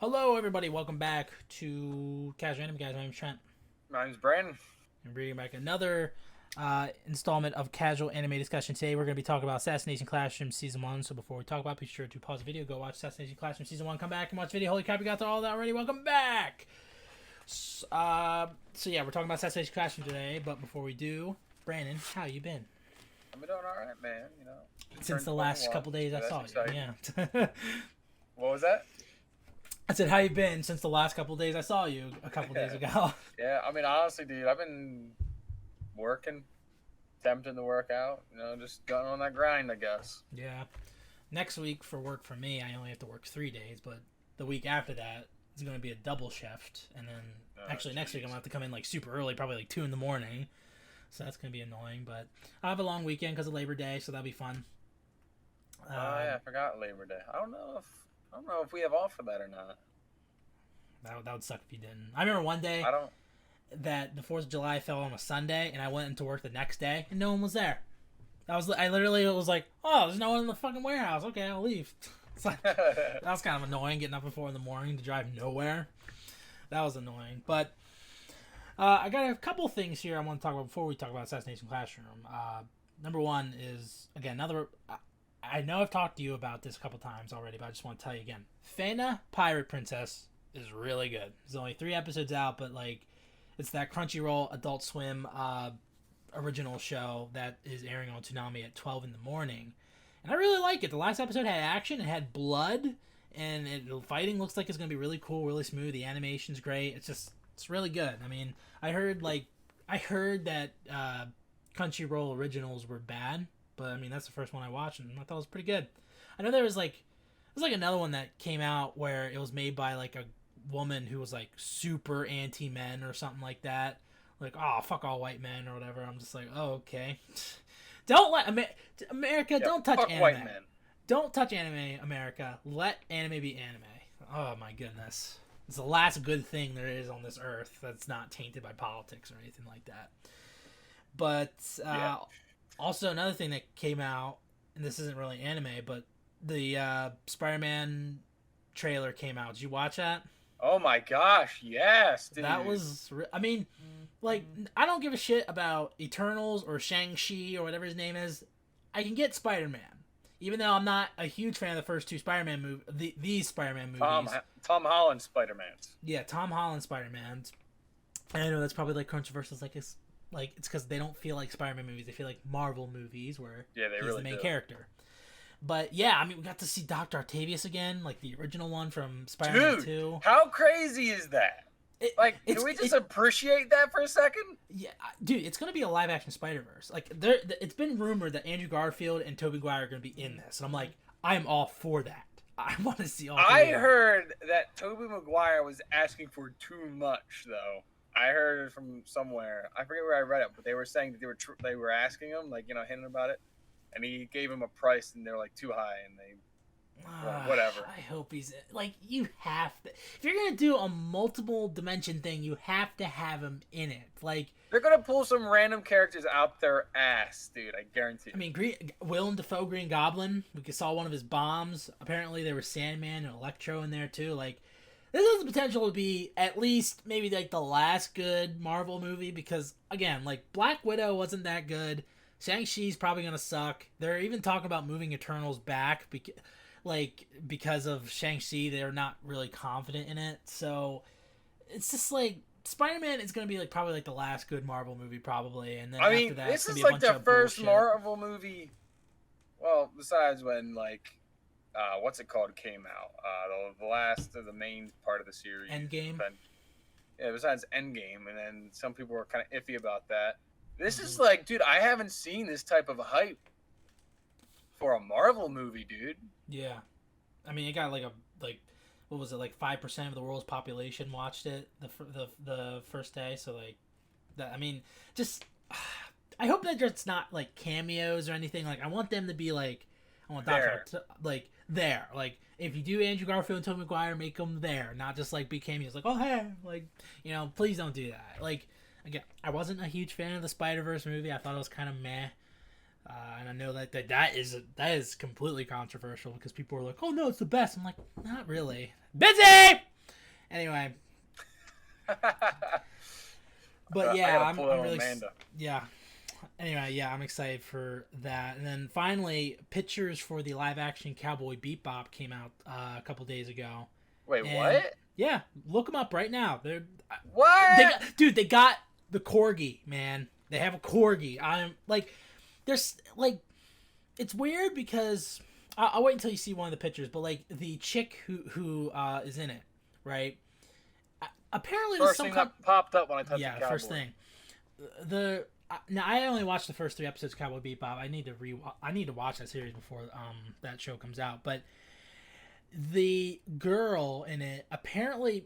Hello, everybody. Welcome back to Casual Anime Guys. My name's Trent. My name's Brandon. I'm bringing back another installment of Casual Anime Discussion. Today, we're going to be talking about Assassination Classroom Season 1. So before we talk about it, be sure to pause the video, go watch Assassination Classroom Season 1, come back and watch the video. Holy crap, you got to all that already. Welcome back! So yeah, we're talking about Assassination Classroom today. But before we do, Brandon, how you been? I've been doing all right, man. Since the last couple days I saw you. Yeah. What was that? I said, how you been since the last couple days I saw you a couple days ago? Yeah, honestly, dude, I've been working, attempting to work out. Just going on that grind, I guess. Yeah. Next week for work for me, I only have to work 3 days, but the week after that, it's going to be a double shift. And then, next week I'm going to have to come in, super early, probably 2 in the morning. So that's going to be annoying, but I have a long weekend because of Labor Day, so that'll be fun. Yeah, I forgot Labor Day. I don't know if we have off for that or not. That would suck if you didn't. I remember one day that the 4th of July fell on a Sunday, and I went into work the next day, and no one was there. I literally was like, oh, there's no one in the fucking warehouse. Okay, I'll leave. That was kind of annoying, getting up at 4 in the morning to drive nowhere. That was annoying. But I got a couple things here I want to talk about before we talk about Assassination Classroom. Number one is, again, I know I've talked to you about this a couple times already, but I just want to tell you again. Fena Pirate Princess is really good. There's only 3 episodes out, but it's that Crunchyroll Adult Swim original show that is airing on Toonami at 12 in the morning. And I really like it. The last episode had action, it had blood, and the fighting looks like it's going to be really cool, really smooth. The animation's great. It's really good. I mean, I heard that Crunchyroll originals were bad, but I mean, that's the first one I watched, and I thought it was pretty good. I know there was another one that came out where it was made by a woman who was super anti-men or something like that. Oh, fuck all white men or whatever. I'm just oh, okay. Don't let America, don't touch anime. White men. Don't touch anime, America. Let anime be anime. Oh my goodness. It's the last good thing there is on this earth that's not tainted by politics or anything like that. But also another thing that came out, and this isn't really anime, but the Spider-Man trailer came out. Did you watch that? Oh my gosh, yes, dude. That was... I mean, I don't give a shit about Eternals or Shang-Chi or whatever his name is. I can get Spider-Man. Even though I'm not a huge fan of the first 2 Spider-Man movies, these Spider-Man movies. Tom Holland Spider-Mans. Yeah, Tom Holland Spider-Mans. And I know that's probably controversial. It's because they don't feel like Spider-Man movies. They feel like Marvel movies where he's the main character. But yeah, I mean, we got to see Dr. Octavius again, the original one from Spider-Man 2. How crazy is that? Can we just appreciate that for a second? Yeah, dude, it's gonna be a live-action Spider-Verse. It's been rumored that Andrew Garfield and Tobey Maguire are gonna be in this, and I'm all for that. I want to see all. I heard that Tobey Maguire was asking for too much, though. I heard it from somewhere. I forget where I read it, but they were saying that they were asking him, hinting about it, and he gave him a price, and they're too high, and they. Whatever. I hope he's you have to. If you're gonna do a multiple dimension thing, you have to have him in it. They're gonna pull some random characters out their ass, dude. I guarantee. I mean, Willem Dafoe, Green Goblin. We saw one of his bombs. Apparently, there was Sandman and Electro in there too. This has the potential to be at least maybe the last good Marvel movie because again, Black Widow wasn't that good. Shang-Chi's probably gonna suck. They're even talking about moving Eternals back because of Shang-Chi, they're not really confident in it. So it's just Spider-Man is going to be probably the last good Marvel movie probably. And then after that, this it's is gonna be a bunch the first bullshit. Marvel movie. Well, besides when what's it called came out, the last of the main part of the series. Endgame. Yeah, besides Endgame, and then some people were kind of iffy about that. This is dude, I haven't seen this type of hype for a Marvel movie, dude. Yeah, I mean, it got what was it 5% of the world's population watched it the first day. So that, I mean, just I hope that it's not cameos or anything. I want them to be I want there. There. If you do Andrew Garfield and Tobey Maguire, make them there, not just be cameos. Oh hey, please don't do that. Again, I wasn't a huge fan of the Spider-Verse movie. I thought it was kind of meh. And I know that is completely controversial because people are like, "Oh no, it's the best." I'm like, not really. Busy. Anyway. But yeah, I'm really yeah. Anyway, yeah, I'm excited for that. And then finally, pictures for the live action Cowboy Bebop came out a couple days ago. Wait, what? Yeah, look them up right now. They're what? They got the corgi, man. They have a corgi. I'm like, there's like, it's weird because I'll wait until you see one of the pictures. But like the chick who is in it, right? Apparently, first thing that popped up when I touched the Cowboy. Yeah, first thing. Now I only watched the first 3 episodes of Cowboy Bebop. I need to watch that series before that show comes out. But the girl in it, apparently,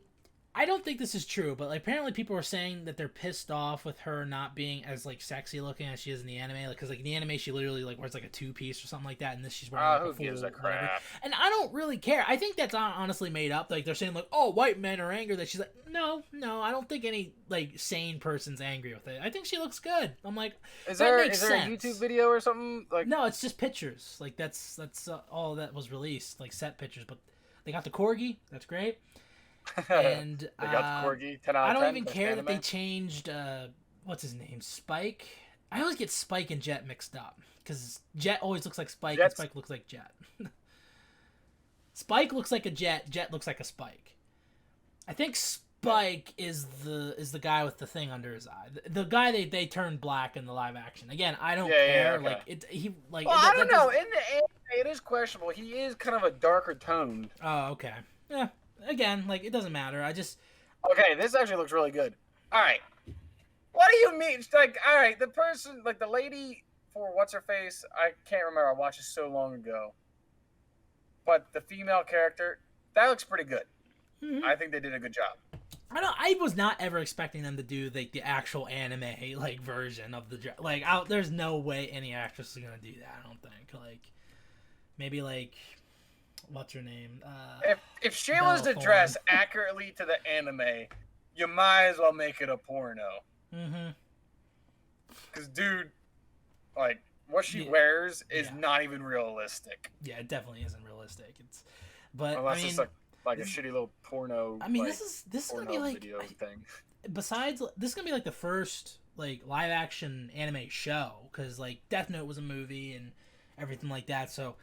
I don't think this is true, but like, apparently people are saying that they're pissed off with her not being as like sexy looking as she is in the anime. Like, because like in the anime she literally like wears like a 2-piece or something like that, and this she's wearing like a full. Who gives a crap? Whatever. And I don't really care. I think that's honestly made up. Like they're saying like, oh, white men are angry that she's like, no, I don't think any like sane person's angry with it. I think she looks good. I'm like, is there a YouTube video or something? Like, no, it's just pictures. Like that's all that was released, like set pictures. But they got the corgi. That's great. And they got the corgi. 10 out of 10. I don't even care that they changed what's his name, Spike. I always get Spike and Jet mixed up because Jet always looks like Spike and Spike looks like Jet. Spike looks like a Jet. Jet looks like a Spike. I think Spike is the guy with the thing under his eye. The guy they turned black in the live action. Again, I don't care. Okay. Like well, I don't know. In the anime, it is questionable. He is kind of a darker toned. Oh, okay. Yeah. Again, like, it doesn't matter. Okay, this actually looks really good. Alright. What do you mean? Like, alright, the person, like, the lady for What's-Her-Face, I can't remember. I watched it so long ago. But the female character, that looks pretty good. Mm-hmm. I think they did a good job. I was not ever expecting them to do, like, the actual anime, like, version of the... Like, there's no way any actress is gonna do that, I don't think. Like, maybe, like... What's her name? If she was to dress accurately to the anime, you might as well make it a porno. Mm-hmm. Because, dude, like, what she wears is not even realistic. Yeah, it definitely isn't realistic. Unless it's like a shitty little porno. I mean, like, this is gonna be like video thing. Besides, this is gonna be like the first like live action anime show because like Death Note was a movie and everything like that. So.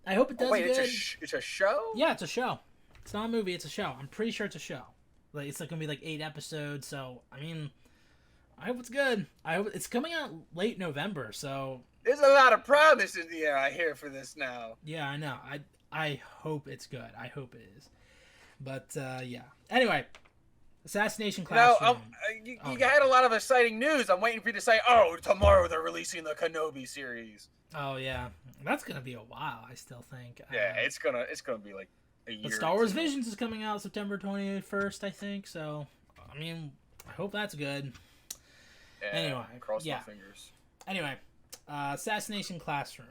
I hope it does good. It's a show? Yeah, it's a show. It's not a movie, it's a show. I'm pretty sure it's a show. Like it's like gonna be like 8 episodes, so I mean I hope it's good. I hope it's coming out late November, so there's a lot of promise in the air I hear for this now. Yeah, I know. I hope it's good. I hope it is. But yeah. Anyway, Assassination Classroom. You had a lot of exciting news. I'm waiting for you to say, oh, tomorrow they're releasing the Kenobi series. Oh yeah, that's gonna be a while. I still think. Yeah, it's gonna be like a year. But Star Wars Visions is coming out September 21st, I think. So, I mean, I hope that's good. Yeah, anyway, cross my fingers. Anyway, Assassination Classroom.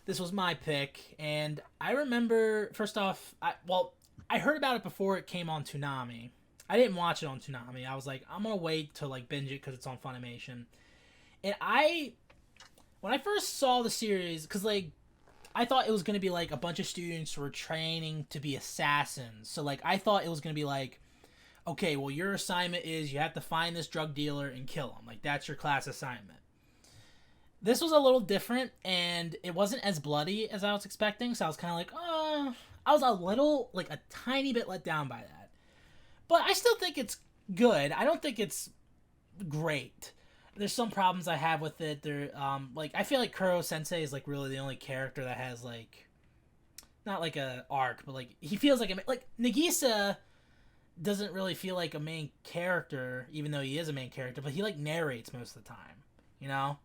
This was my pick, and I remember first off, I heard about it before it came on Toonami. I didn't watch it on Toonami. I was like, I'm gonna wait to like binge it because it's on Funimation, and when I first saw the series, because, like, I thought it was going to be, like, a bunch of students who were training to be assassins. So, like, I thought it was going to be, like, okay, well, your assignment is you have to find this drug dealer and kill him. Like, that's your class assignment. This was a little different, and it wasn't as bloody as I was expecting. So I was kind of like, I was a little, like, a tiny bit let down by that. But I still think it's good. I don't think it's great. There's some problems I have with it. Like, I feel like Kuro Sensei is, like, really the only character that has, like, not like a arc, but, like, he feels like Nagisa doesn't really feel like a main character, even though he is a main character, but he, like, narrates most of the time, you know?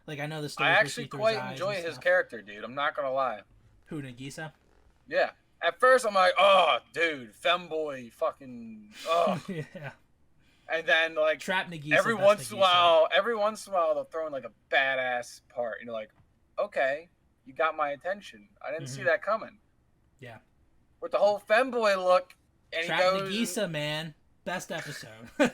Like, I know the story. I actually quite enjoy his character, dude. I'm not gonna lie. Who, Nagisa? Yeah. At first, I'm like, oh, dude, femboy, fucking, oh. Yeah. And then, like, Trap Nagisa, every once in a while, they'll throw in, like, a badass part. And you're like, okay, you got my attention. I didn't see that coming. Yeah. With the whole femboy look, and Trap he goes... Nagisa, man. Best episode. Man.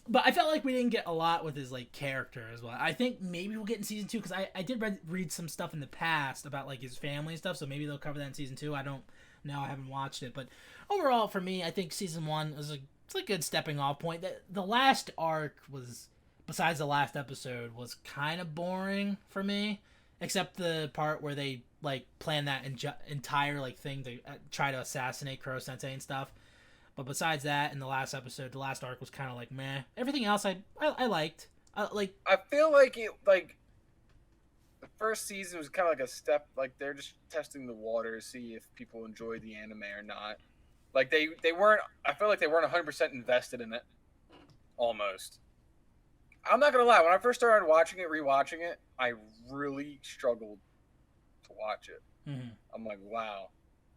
But I felt like we didn't get a lot with his, like, character as well. I think maybe we'll get in season 2, because I did read some stuff in the past about, like, his family and stuff, so maybe they'll cover that in season 2. I'm now I haven't watched it, but overall for me, I think season 1 is it's a good stepping off point. The last arc was, besides the last episode, was kind of boring for me, except the part where they like plan that entire like thing to try to assassinate Kuro Sensei and stuff. But besides that, in the last episode, the last arc was kind of like meh. Everything else I liked. I feel like the first season was kind of like a step, like they're just testing the water to see if people enjoy the anime or not. Like they weren't. I feel like they weren't 100% invested in it. Almost. I'm not gonna lie. When I first started rewatching it, I really struggled to watch it. Mm-hmm. I'm like, wow.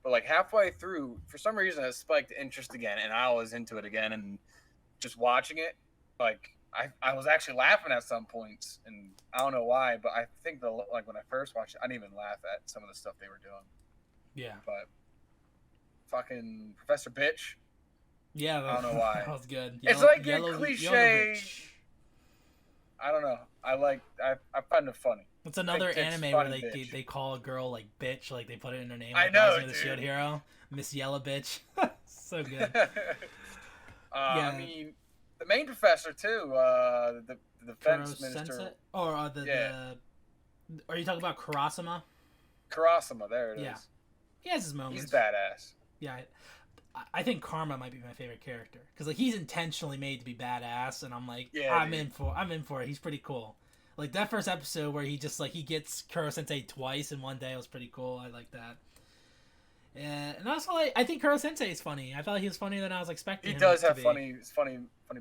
But like halfway through, for some reason, it spiked interest again, and I was into it again. And just watching it, like I was actually laughing at some points, and I don't know why, but I think like when I first watched it, I didn't even laugh at some of the stuff they were doing. Yeah. But fucking Professor Bitch. Yeah, I don't know why. That was good. It's like a cliche. I don't know. I find it funny. It's another anime where they call a girl like bitch, like they put it in her name. I know, dude. The Shield Hero, Miss Yellow Bitch. So good. Yeah. I mean, the main professor too. The defense minister. Or are you talking about Kurasama? Kurasama, there it is. He has his moments. He's badass. Yeah. I think Karma might be my favorite character because like he's intentionally made to be badass, and I'm like, I'm in for it. He's pretty cool. Like that first episode where he just like he gets Kuro Sensei twice in one day was pretty cool. I like that. And also I think Kuro Sensei is funny. I thought he was funnier than I was expecting. He does have funny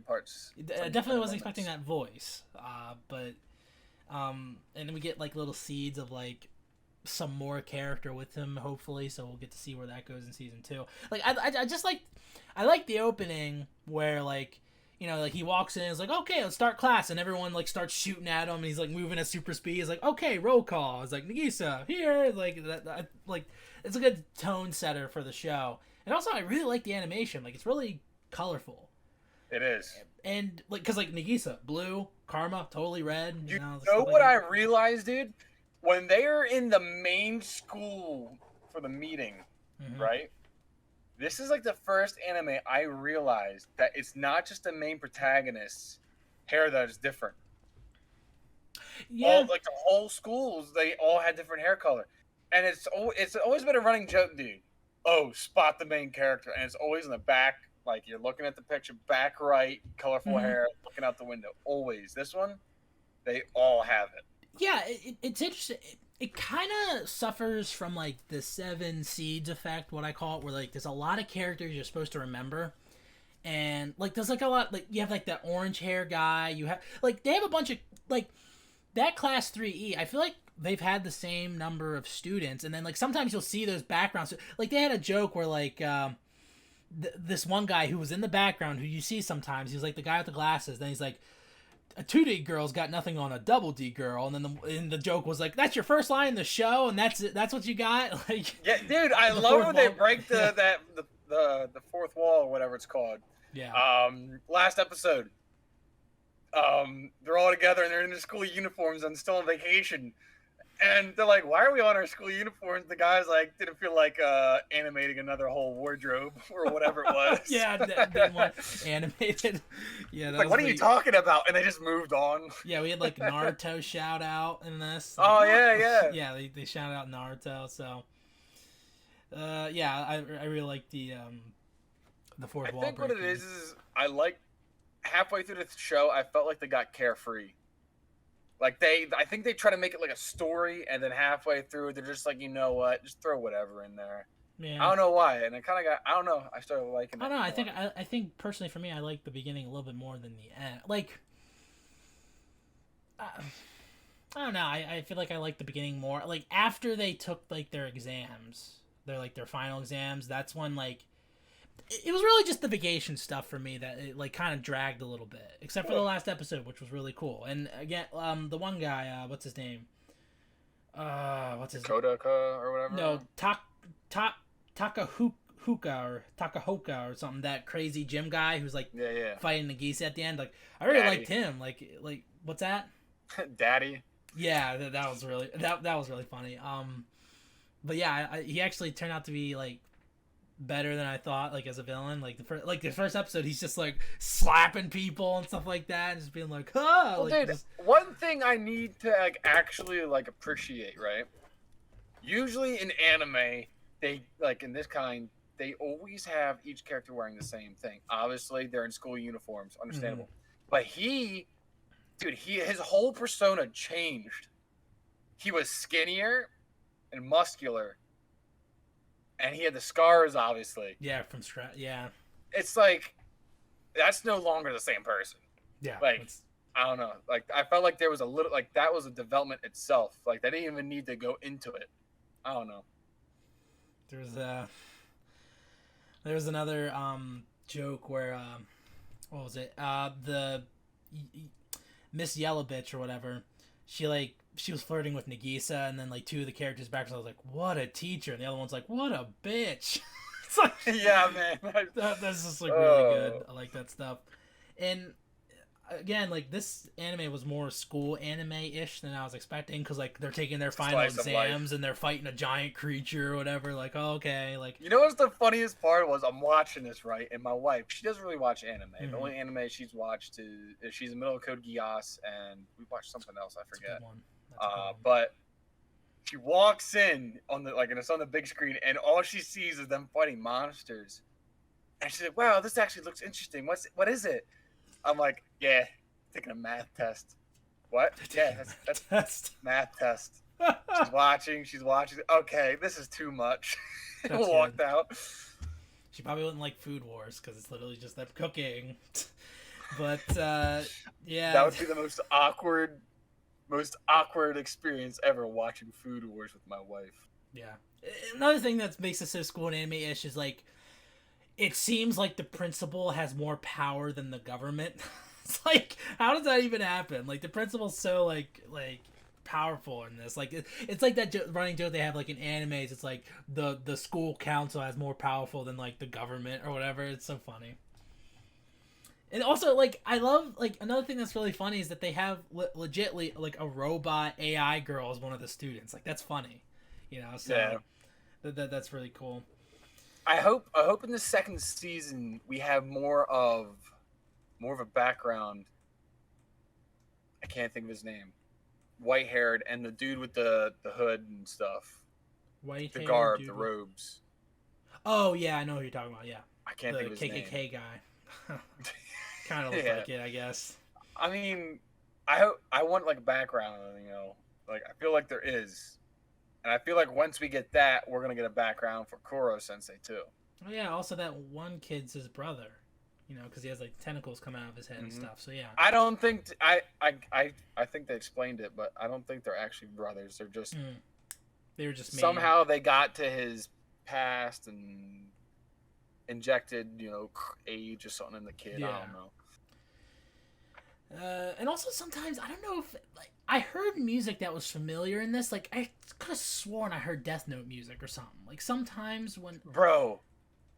parts. I definitely wasn't expecting that voice. But and then we get like little seeds of like some more character with him, hopefully, so we'll get to see where that goes in season 2. Like I just like the opening where like, you know, like he walks in and is like, okay, let's start class, and everyone like starts shooting at him, and he's like moving at super speed. He's like, okay, roll call. It's like Nagisa here, like that like it's a good tone setter for the show. And also I really like the animation. Like it's really colorful. It is. And like cuz like Nagisa blue, Karma totally red, you know what I realized, dude? When they are in the main school for the meeting, right? This is like the first anime I realized that it's not just the main protagonist's hair that is different. Yeah. Like the whole schools, they all had different hair color. And it's always been a running joke, dude. Oh, spot the main character. And it's always in the back, like you're looking at the picture, back right, colorful hair, looking out the window. Always. This one, they all have it. Yeah, it's interesting. It kind of suffers from like the 7 seeds effect, what I call it, where like there's a lot of characters you're supposed to remember, and like there's like a lot, like you have like that orange hair guy, you have like they have a bunch of like that class 3E. I feel like they've had the same number of students, and then like sometimes you'll see those backgrounds. Like they had a joke where like this one guy who was in the background who you see sometimes, he was like the guy with the glasses. Then he's like, a 2D girl's got nothing on a double D girl, and then the joke was like, "That's your first line in the show, and that's what you got." Like, yeah, dude, I love when they break the fourth wall or whatever it's called. Yeah. Last episode, they're all together and they're in their school uniforms and still on vacation, and they're like, "Why are we on our school uniforms?" The guy's like, didn't feel like animating another whole wardrobe or whatever it was. Yeah, didn't want animated. Yeah, that like, what are you talking about? And they just moved on. Yeah, we had like Naruto shout out in this. Oh yeah. Yeah, they shouted out Naruto. So, yeah, I really like the fourth wall. I think what it is I like halfway through the show, I felt like they got carefree. Like I think they try to make it like a story, and then halfway through, they're just like, you know what, just throw whatever in there. Yeah. I don't know why, and I kind of got, I don't know, I started liking it. I don't know. I think personally for me, I like the beginning a little bit more than the end. Like, I don't know. I feel like I like the beginning more. Like after they took like their exams, their final exams. That's when like it was really just the vacation stuff for me that it like kind of dragged a little bit, except for the last episode, which was really cool. And again, the one guy, what's his name? What's his Kodaka or whatever? No, Takahoka or something. That crazy gym guy who's like fighting Nagisa at the end. Like I really liked him. Like what's that? Daddy. Yeah, that was really that was really funny. But yeah, he actually turned out to be like better than I thought. Like as a villain, like the first episode, he's just like slapping people and stuff like that, and just being like, "Ah!" Well, like, dude, one thing I need to like actually like appreciate, right? Usually in anime, they like in this kind, they always have each character wearing the same thing. Obviously, they're in school uniforms, understandable. But his whole persona changed. He was skinnier and muscular, and he had the scars, obviously. Yeah, yeah. It's like that's no longer the same person. Yeah, like I don't know. Like I felt like there was a little like that was a development itself. Like they didn't even need to go into it. I don't know. There's another joke where what was it? The Miss Yellow Bitch or whatever. She was flirting with Nagisa, and then like two of the characters back, so I was like, "What a teacher!" And the other one's like, "What a bitch!" It's like, yeah, man, that's just like really good. I like that stuff. And again, like this anime was more school anime-ish than I was expecting, because like they're taking their final exams and they're fighting a giant creature or whatever. Like, oh, okay, like you know what's the funniest part was I'm watching this right, and my wife, she doesn't really watch anime. The only anime she's watched is she's in middle of Code Geass, and we watched something else I forget. But she walks in on the and it's on the big screen, and all she sees is them fighting monsters, and she's like, "Wow, this actually looks interesting. What is it?" I'm like, "Yeah, taking a math test." What? Yeah, that's test. Math test. She's watching. Okay, this is too much. Walked out. She probably wouldn't like Food Wars because it's literally just them cooking. But yeah, that would be the most awkward experience ever, watching Food Wars with my wife. Yeah. Another thing that makes this so school and anime-ish is like, it seems like the principal has more power than the government. It's like, how does that even happen? Like the principal's so like powerful in this. Like it's like that running joke they have like in animes. It's like the school council has more powerful than like the government or whatever. It's so funny. And also, like, I love, like, another thing that's really funny is that they have legitly, like, a robot AI girl as one of the students. Like, that's funny, you know? So, yeah. That's really cool. I hope in the second season we have more of a background. I can't think of his name. White-haired, and the dude with the hood and stuff. White-haired the garb, the robes. Oh, yeah, I know who you're talking about, yeah. I can't think of his name. The KKK guy. Kind of looks like it, I guess. I mean, I want like a background, you know. Like I feel like there is, and I feel like once we get that, we're gonna get a background for Kuro Sensei too. Oh yeah, also that one kid's his brother, you know, because he has like tentacles coming out of his head and stuff. So yeah. I don't think I think they explained it, but I don't think they're actually brothers. They're just they were just somehow they got to his past and injected, you know, age or something in the kid. Yeah. I don't know. And also sometimes I don't know if like I heard music that was familiar in this. Like I could have sworn I heard Death Note music or something. Like sometimes when bro,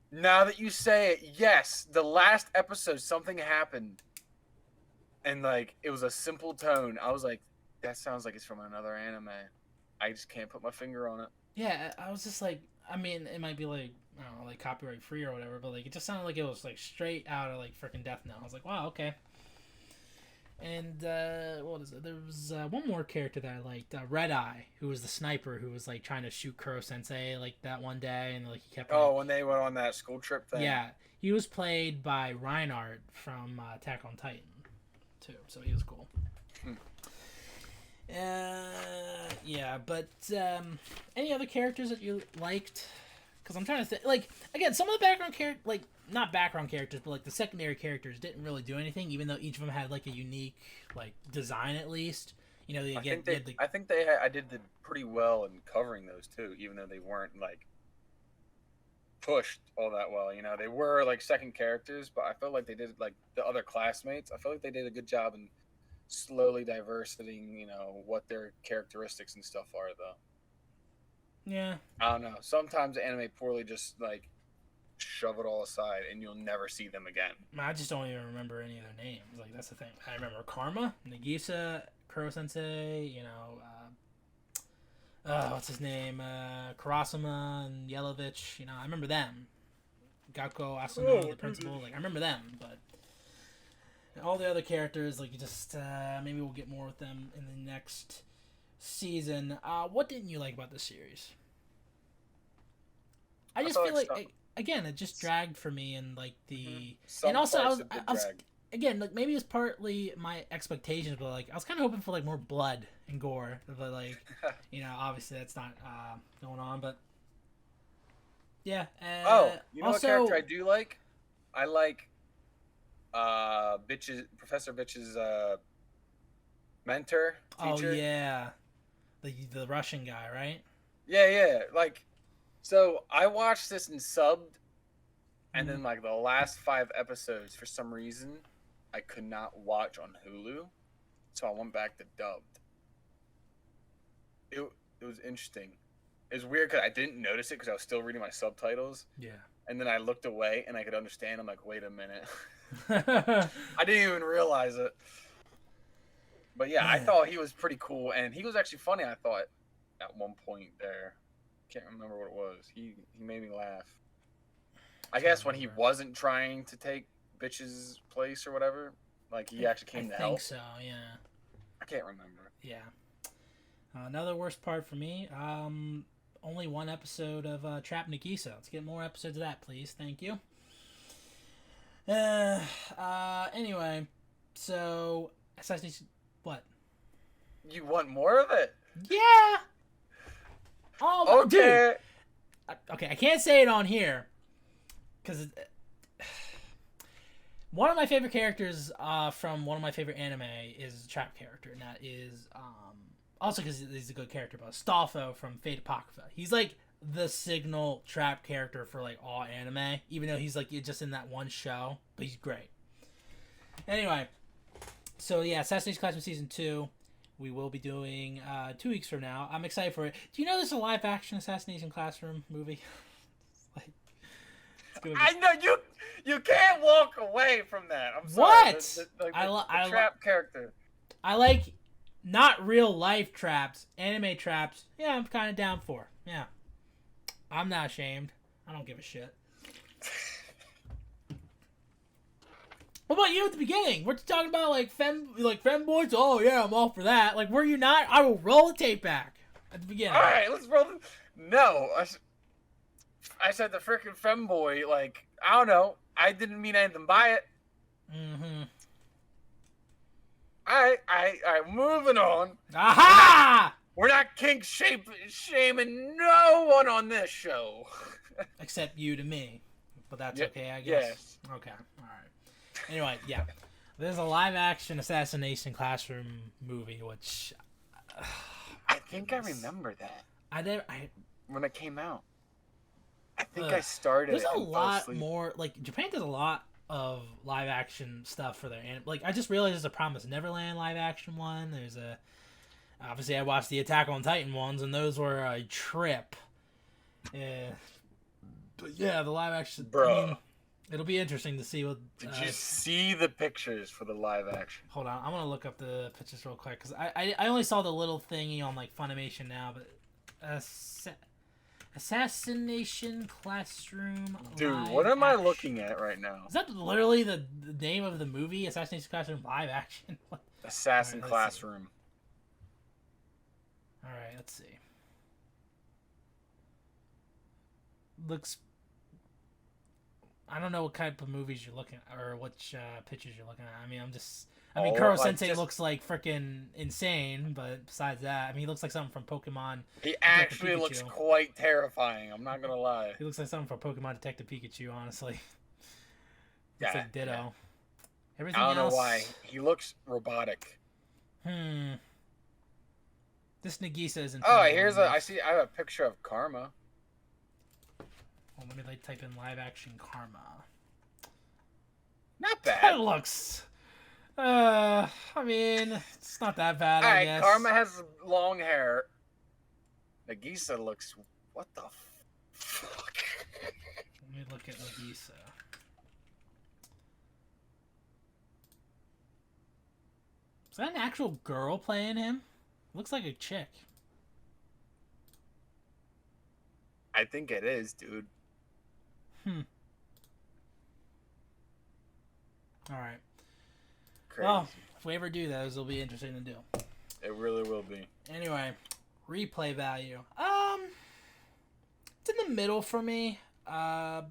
now that you say it, yes, the last episode something happened, and like it was a simple tone. I was like, that sounds like it's from another anime. I just can't put my finger on it. Yeah, I was just like, I mean, it might be like I don't know, like copyright free or whatever, but like it just sounded like it was like straight out of like freaking Death Note. I was like, wow, okay. And what is it? There was one more character that I liked, Red Eye, who was the sniper who was like trying to shoot Kuro Sensei like that one day, and like he kept. Oh, when they went on that school trip thing. Yeah, he was played by Reinhardt from Attack on Titan, too. So he was cool. Yeah, but any other characters that you liked? Because I'm trying to think. Like again, some of the background characters, like. Not background characters, but like the secondary characters didn't really do anything, even though each of them had like a unique like design at least. You know, I think I did pretty well in covering those too, even though they weren't like pushed all that well. You know, they were like second characters, but I felt like they did like the other classmates. I feel like they did a good job in slowly diversifying, you know, what their characteristics and stuff are, though. Yeah. I don't know. Sometimes anime poorly just like shove it all aside and you'll never see them again. I just don't even remember any of their names. Like that's the thing. I remember Karma, Nagisa, Kuro Sensei, you know, what's his name? Karasuma and Yelovich, you know, I remember them. Gakko Asano, the principal. Like I remember them, but all the other characters, like you just maybe we'll get more with them in the next season. What didn't you like about this series? I just feel like again, it just dragged for me, and like the and also I was again, like maybe it's partly my expectations, but like I was kind of hoping for like more blood and gore, but like obviously that's not going on, but yeah. You know also, what character I do like? I like Professor Bitch's mentor, teacher. Oh yeah, the Russian guy, right? Yeah. Like, so I watched this in subbed, and then like the last 5 episodes, for some reason, I could not watch on Hulu, so I went back to dubbed. It was interesting. It was weird because I didn't notice it because I was still reading my subtitles. Yeah. And then I looked away and I could understand. I'm like, wait a minute. I didn't even realize it. But yeah, I thought he was pretty cool, and he was actually funny. I thought at one point there, can't remember what it was. He made me laugh. I guess when he wasn't trying to take Bitch's place or whatever, like he actually came to help. I think so, yeah. I can't remember. Yeah. Another worst part for me, only 1 episode of Trap Nagisa. Let's get more episodes of that, please. Thank you. Anyway, so Assassination. What? You want more of it? Yeah. Oh, okay. Dude. Okay, I can't say it on here because one of my favorite characters from one of my favorite anime is a trap character, and that is also because he's a good character, but Astolfo from Fate Apocrypha. He's like the signal trap character for like all anime, even though he's like just in that one show, but he's great. Anyway, so yeah, Assassination Classroom Season 2, we will be doing 2 weeks from now. I'm excited for it. Do you know there's a live action Assassination Classroom movie? I know you can't walk away from that. I'm sorry. What? The trap character. I like not real life traps, anime traps. Yeah, I'm kind of down for. Yeah. I'm not ashamed. I don't give a shit. What about you at the beginning? We're talking about like femboys. Oh yeah, I'm all for that. Like, were you not? I will roll the tape back at the beginning. All right, let's roll. No, I said the freaking femboy. Like, I don't know. I didn't mean anything by it. Mm-hmm. All right. Moving on. Aha! We're not kink shaming no one on this show. Except you to me. But that's okay, I guess. Yes. Okay. All right. Anyway, yeah. There's a live-action Assassination Classroom movie, which... I think I remember that. When it came out. I think I started. There's a lot more... Like, Japan does a lot of live-action stuff for their... Like, I just realized there's a Promised Neverland live-action one. There's a... Obviously, I watched the Attack on Titan ones, and those were a trip. Yeah. But yeah, the live-action... Bro. I mean, it'll be interesting to see what... Did you see the pictures for the live-action? Hold on, I'm going to look up the pictures real quick, because I only saw the little thingy on, like, Funimation now, but... Assassination Classroom. Dude, what am I looking at right now? Is that literally the name of the movie? Assassination Classroom live action? Assassin Classroom. Alright, let's see. Looks... I don't know what type of movies you're looking at, or which pictures you're looking at. I mean, Kuro Sensei looks like freaking insane, but besides that, I mean, he looks like something from Pokemon. He actually looks quite terrifying, I'm not gonna lie. He looks like something from Pokemon Detective Pikachu, honestly. Looks like Ditto. Yeah. Everything else... I don't else... know why. He looks robotic. This Nagisa isn't... Oh, I have a picture of Karma. Well, let me type in live action Karma. Not bad. That looks... I mean, it's not that bad, I guess. Karma has long hair. Nagisa looks... What the fuck? Let me look at Nagisa. Is that an actual girl playing him? Looks like a chick. I think it is, dude. All right. Crazy. Well, if we ever do those, it'll be interesting to do. It really will be. Anyway, replay value. It's in the middle for me. I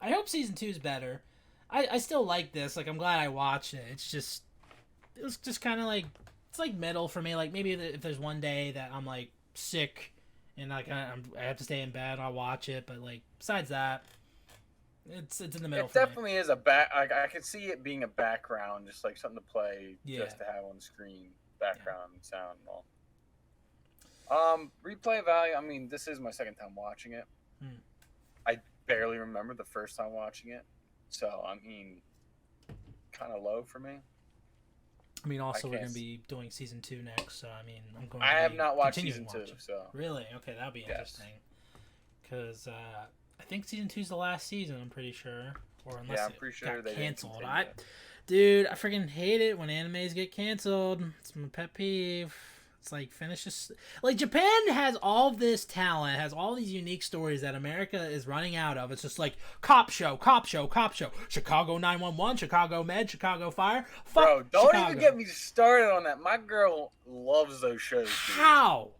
hope season 2 is better. I still like this. Like, I'm glad I watched it. It was just kind of like, it's like middle for me. Like, maybe if there's one day that I'm like sick and like I have to stay in bed, I'll watch it. But like, besides that, it's in the middle. It definitely is a back. Like, I could see it being a background, just like something to play, just to have on the screen, background sound and all. Replay value. I mean, this is my second time watching it. I barely remember the first time watching it, so I mean, kind of low for me. I mean, also we're gonna be doing season 2 next, so I mean, I have not watched season 2, so really, okay, that'll be interesting. Because I think season 2 is the last season. I'm pretty sure, or unless I'm pretty sure got canceled. Dude, I freaking hate it when animes get canceled. It's my pet peeve. It's like, finish this. Like, Japan has all this talent, has all these unique stories that America is running out of. It's just like cop show, Chicago 911, Chicago Med, Chicago Fire. Fuck Bro, don't Chicago. even get me started on that. My girl loves those shows. Dude. How?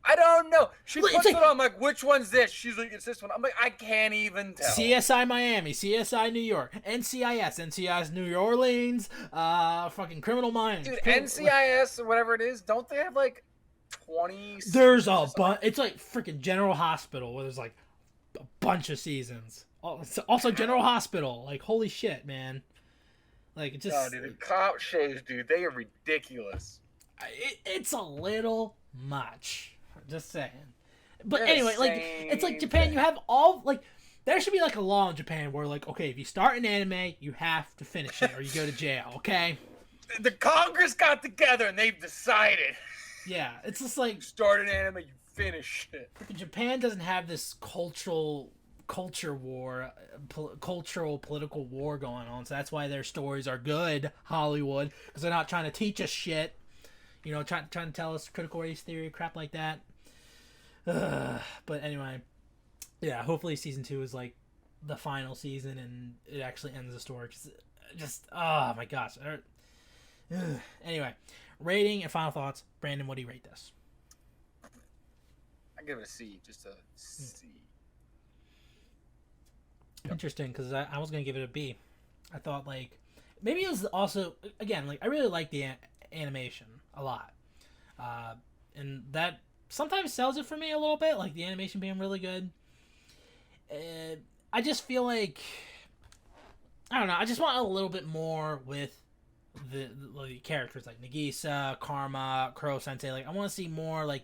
I don't know. She puts it on. I'm like, which one's this? She's like, it's this one. I'm like, I can't even tell. CSI Miami, CSI New York, NCIS New Orleans, fucking Criminal Minds. Dude, NCIS or whatever it is, don't they have like 20 seasons? There's a bunch. It's like freaking General Hospital where there's like a bunch of seasons. Also General Hospital. Like, holy shit, man. Like, it just... No, dude, the cop shows, dude, they are ridiculous. It's a little much. Just saying. But anyway, like, it's like Japan, you have all, like, there should be like a law in Japan where, like, okay, if you start an anime, you have to finish it or you go to jail, okay? The Congress got together and they've decided. Yeah, it's just like, start an anime, you finish it. Japan doesn't have this cultural war, political war going on, so that's why their stories are good, Hollywood, because they're not trying to teach us shit. You know, trying to tell us critical race theory, crap like that. But anyway, yeah, hopefully season 2 is like the final season and it actually ends the story. Just, oh my gosh. Anyway, rating and final thoughts. Brandon, what do you rate this? I give it a C, just a C. Interesting, because I was going to give it a B. I thought, like, maybe it was also, again, like, I really like the animation a lot. And that sometimes sells it for me a little bit, like the animation being really good. I just feel like, I don't know, I just want a little bit more with the characters like Nagisa, Karma, Kuro Sensei. Like, I want to see more, like,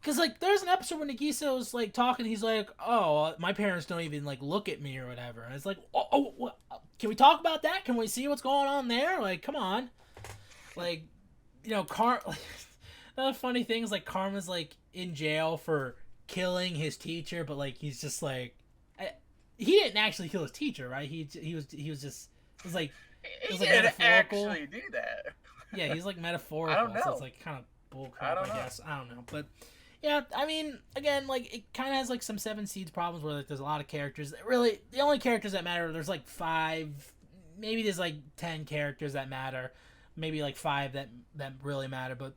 because, like, there's an episode where Nagisa was, like, talking, he's like, oh, my parents don't even, like, look at me or whatever. And it's like, what? Can we talk about that? Can we see what's going on there? Like, come on. Like, you know, another funny thing is, like, Karma's, like, in jail for killing his teacher, but, like, he's just, like, he didn't actually kill his teacher, right? He was like metaphorical. Actually do that. Yeah, he's, like, metaphorical. I don't know. So it's, like, kind of bullcrap, I guess. I don't know. But, yeah, I mean, again, like, it kind of has, like, some Seven Seeds problems where, like, there's a lot of characters. Really, the only characters that matter, there's, like, 5, maybe there's, like, 10 characters that matter. Maybe, like, 5 that really matter, but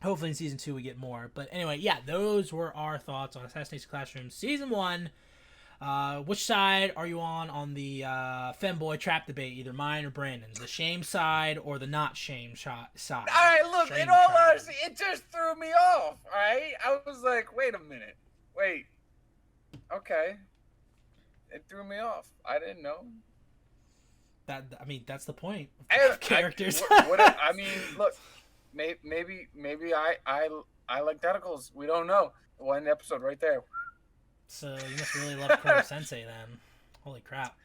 hopefully in Season 2 we get more. But anyway, yeah, those were our thoughts on Assassination Classroom Season 1. Which side are you on the femboy trap debate? Either mine or Brandon's. The shame side or the not shame side? Alright, look, in all honesty, it just threw me off, alright? I was like, wait a minute. Wait. Okay. It threw me off. I didn't know. I mean, that's the point. Characters. I mean, look, maybe I like tentacles. We don't know. One episode right there. So you must really love Kuro Sensei then. Holy crap!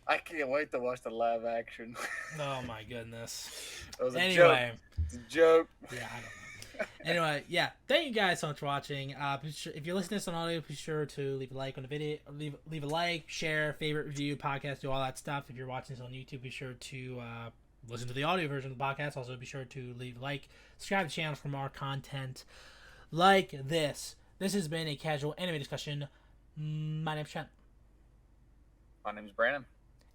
I can't wait to watch the live action. Oh my goodness. That was a joke. It's a joke. Yeah, I don't know. Anyway, yeah, thank you guys so much for watching. If you're listening to this on audio, be sure to leave a like on the video, leave a like, share, favorite, review, podcast, do all that stuff. If you're watching this on YouTube, be sure to listen to the audio version of the podcast. Also, be sure to leave a like, subscribe to the channel for more content like this. This has been a casual anime discussion. My name's Trent. My name's Brandon.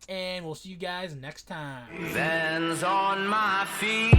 And we'll see you guys next time. Hands on my feet.